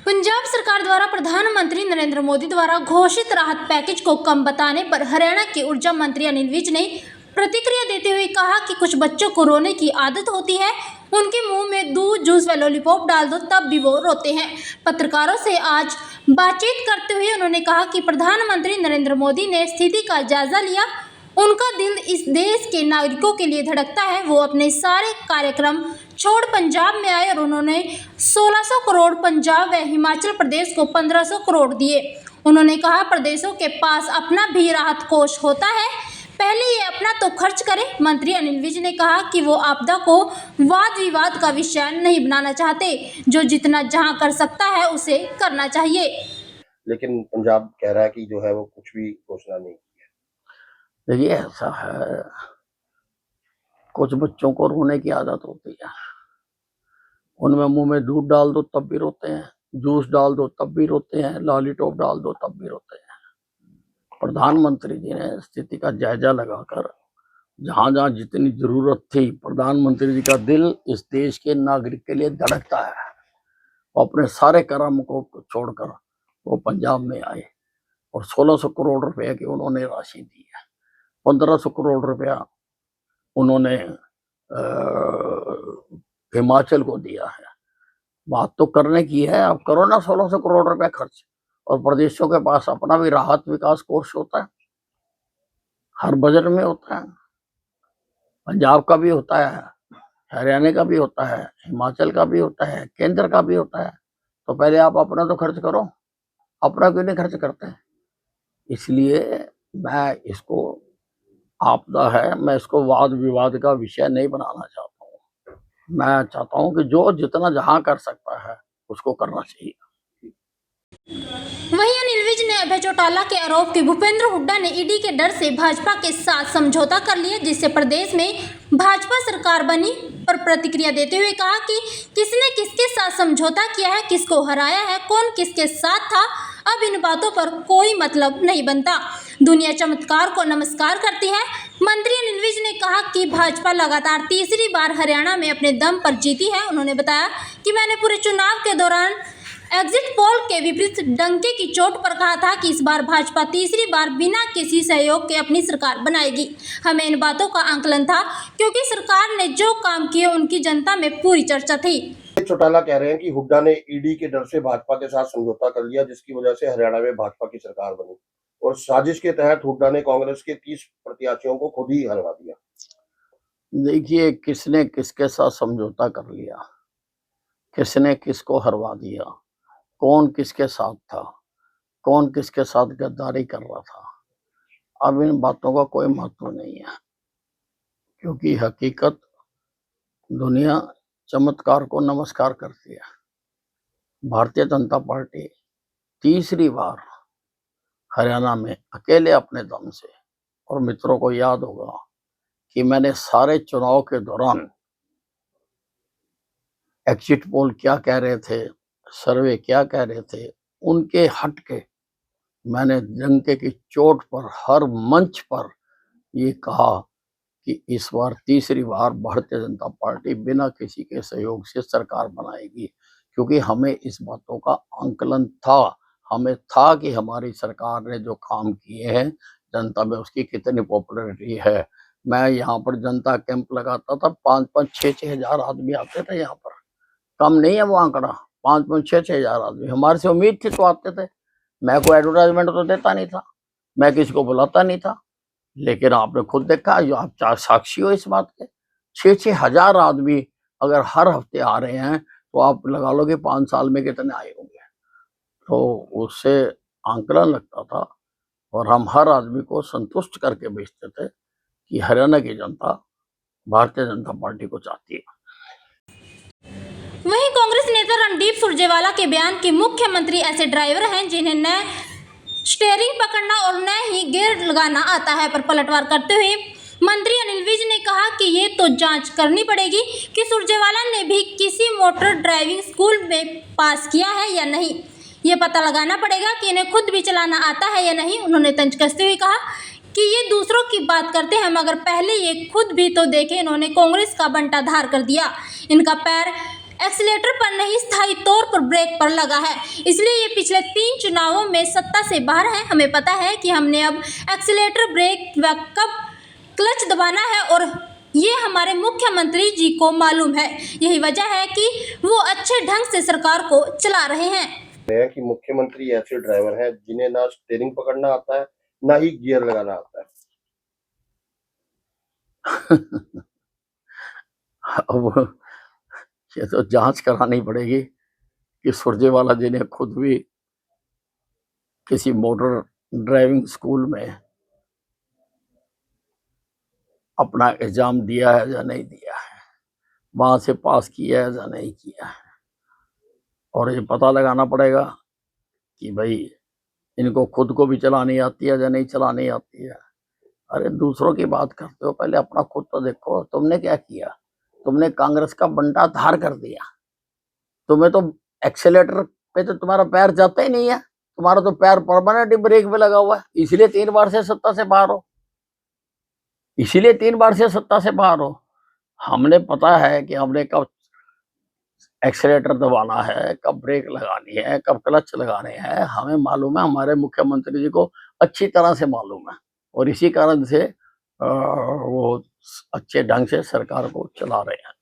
पंजाब सरकार द्वारा प्रधानमंत्री नरेंद्र मोदी द्वारा घोषित राहत पैकेज को कम बताने पर हरियाणा के ऊर्जा मंत्री अनिल विज ने प्रतिक्रिया देते हुए कहा कि कुछ बच्चों को रोने की आदत होती है, उनके मुंह में दूध, जूस व लॉलीपॉप डाल दो तब भी वो रोते हैं। पत्रकारों से आज बातचीत करते हुए उन्होंने कहा कि प्रधानमंत्री नरेंद्र मोदी ने स्थिति का जायजा लिया, उनका दिल इस देश के नागरिकों के लिए धड़कता है। वो अपने सारे कार्यक्रम छोड़ पंजाब में आए और उन्होंने 1600 करोड़ पंजाब व हिमाचल प्रदेश को 1500 करोड़ दिए। उन्होंने कहा प्रदेशों के पास अपना भी राहत कोष होता है, पहले ये अपना तो खर्च करें। मंत्री अनिल विज ने कहा कि वो आपदा को वाद विवाद का विषय नहीं बनाना चाहते, जो जितना जहां कर सकता है उसे करना चाहिए। लेकिन पंजाब कह रहा है कि जो है वो कुछ भी घोषणा नहीं की है। देखिए ऐसा है, कुछ बच्चों को रोने की आदत होती है, उनमें मुंह में दूध डाल दो तब भी रोते हैं, जूस डाल दो तब भी रोते हैं, लॉलीपॉप डाल दो तब भी रोते हैं। प्रधानमंत्री जी ने स्थिति का जायजा लगाकर जहां जहां जितनी जरूरत थी, प्रधानमंत्री जी का दिल इस देश के नागरिक के लिए धड़कता है। वो अपने सारे कर्म को छोड़कर वो पंजाब में आए और 1600 करोड़ रुपए की उन्होंने राशि दी है। 1500 करोड़ रुपया उन्होंने हिमाचल को दिया है। बात तो करने की है, अब करो ना 1600 करोड़ रुपया खर्च। और प्रदेशों के पास अपना भी राहत विकास कोष होता है, हर बजट में होता है। पंजाब का भी होता है, हरियाणा का भी होता है, हिमाचल का भी होता है, केंद्र का भी होता है। तो पहले आप अपना तो खर्च करो, अपना क्यों नहीं खर्च करते हैं? इसलिए मैं इसको आपदा है, मैं इसको वाद विवाद का विषय नहीं बनाना चाहता हूँ। मैं चाहता हूँ कि जो जितना जहां कर सकता है उसको करना चाहिए। वहीं अनिल विज ने अभय चौटाला के आरोप कि भूपेंद्र हुड्डा ने ईडी के डर से भाजपा के साथ समझौता कर लिया, जिससे प्रदेश में भाजपा सरकार बनी, पर प्रतिक्रिया देते हुए कहा कि किसने किसके साथ समझौता किया है, किसको हराया है, कौन किसके साथ था, अब इन बातों पर कोई मतलब नहीं बनता। दुनिया चमत्कार को नमस्कार करती है। मंत्री अनिल विज ने कहा कि भाजपा लगातार तीसरी बार हरियाणा में अपने दम पर जीती है। उन्होंने बताया कि मैंने पूरे चुनाव के दौरान एग्जिट पोल के विपरीत डंके की चोट पर कहा था कि इस बार भाजपा तीसरी बार बिना किसी सहयोग के अपनी सरकार बनाएगी। हमें इन बातों का आंकलन था क्योंकि सरकार ने जो काम किए उनकी जनता में पूरी चर्चा थी। चौटाला कह रहे हैं कि हुड्डा ने ईडी के डर से भाजपा के साथ समझौता कर लिया, जिसकी वजह से हरियाणा में भाजपा की सरकार बनी और साजिश के तहत हुड्डा ने कांग्रेस के 30 प्रत्याशियों को खुद ही हरवा दिया। देखिए, किसने किसके साथ समझौता कर लिया, किसने किसको हरवा दिया, कौन किसके साथ था, कौन किसके साथ गद्दारी कर रहा था, अब इन बातों का कोई महत्व नहीं है, क्योंकि हकीकत दुनिया चमत्कार को नमस्कार करती है। भारतीय जनता पार्टी तीसरी बार हरियाणा में अकेले अपने दम से, और मित्रों को याद होगा कि मैंने सारे चुनाव के दौरान एग्जिट पोल क्या कह रहे थे, सर्वे क्या कह रहे थे, उनके हट के मैंने डंके की चोट पर हर मंच पर ये कहा कि इस बार तीसरी बार भारतीय जनता पार्टी बिना किसी के सहयोग से सरकार बनाएगी, क्योंकि हमें इस बातों का आंकलन था। हमें था कि हमारी सरकार ने जो काम किए हैं जनता में उसकी कितनी पॉपुलैरिटी है। मैं यहाँ पर जनता कैंप लगाता था, 5-5, 6-6 हजार आदमी आते थे यहाँ पर, कम नहीं है वो आंकड़ा। 5-5, 6-6 हजार आदमी हमारे से उम्मीद थी तो आते थे। मैं कोई एडवर्टाइजमेंट तो देता नहीं था, मैं किसी को बुलाता नहीं था, लेकिन आपने खुद देखा, जो आप चार साक्षी हो इस बात के, 6-6 हजार आदमी अगर हर हफ्ते आ रहे हैं तो आप लगा लो कि 5 साल में कितने आए होंगे। तो उससे आंकलन लगता था और हम हर आदमी को संतुष्ट करके भेजते थे कि हरियाणा की जनता भारतीय जनता पार्टी को चाहती है। वहीं कांग्रेस नेता रणदीप सुरजेवाला के बयान कि मुख्यमंत्री ऐसे ड्राइवर हैं जिन्हें न स्टीयरिंग पकड़ना और न ही गियर लगाना आता है, पर पलटवार करते हुए मंत्री अनिल विज ने कहा कि ये तो जांच करनी पड़ेगी कि सुरजेवाला ने भी किसी मोटर ड्राइविंग स्कूल में पास किया है या नहीं। ये पता लगाना पड़ेगा कि इन्हें खुद भी चलाना आता है या नहीं। उन्होंने तंज कसते हुए कहा कि ये दूसरों की बात करते हैं, मगर पहले ये खुद भी तो देखें। इन्होंने कांग्रेस का बंटाधार कर दिया, इनका पैर एक्सीलेटर पर नहीं स्थायी तौर पर ब्रेक पर लगा है, इसलिए ये पिछले 3 चुनावों में सत्ता से बाहर है। हमें पता है कि हमने अब एक्सीलेटर, ब्रेक व कब क्लच दबाना है और ये हमारे मुख्यमंत्री जी को मालूम है। यही वजह है कि वो अच्छे ढंग से सरकार को चला रहे हैं कि मुख्यमंत्री ऐसे ड्राइवर हैं जिन्हें ना स्टीयरिंग पकड़ना आता है ना ही गियर लगाना आता है। अब ये तो जांच करानी पड़ेगी कि सुरजेवाला जी ने खुद भी किसी मोटर ड्राइविंग स्कूल में अपना एग्जाम दिया है या नहीं दिया है, वहां से पास किया है या नहीं किया है, और ये पता लगाना पड़ेगा कि भाई इनको खुद को भी चलानी आती है या नहीं चलानी आती है। अरे दूसरों की बात करते हो, पहले अपना खुद तो देखो। तुमने क्या किया? तुमने कांग्रेस का बंटा धार कर दिया। तुम्हें तो एक्सेलेटर पे तो तुम्हारा पैर जाता ही नहीं है, तुम्हारा तो पैर परमानेंट ब्रेक पे लगा हुआ है, इसीलिए 3 बार से सत्ता से बाहर हो, इसीलिए 3 बार से सत्ता से बाहर हो। हमने पता है कि हमने कब एक्सेलेटर दबाना है, कब ब्रेक लगानी है, कब क्लच लगाने हैं, हमें मालूम है, हमारे मुख्यमंत्री जी को अच्छी तरह से मालूम है, और इसी कारण से वो अच्छे ढंग से सरकार को चला रहे हैं।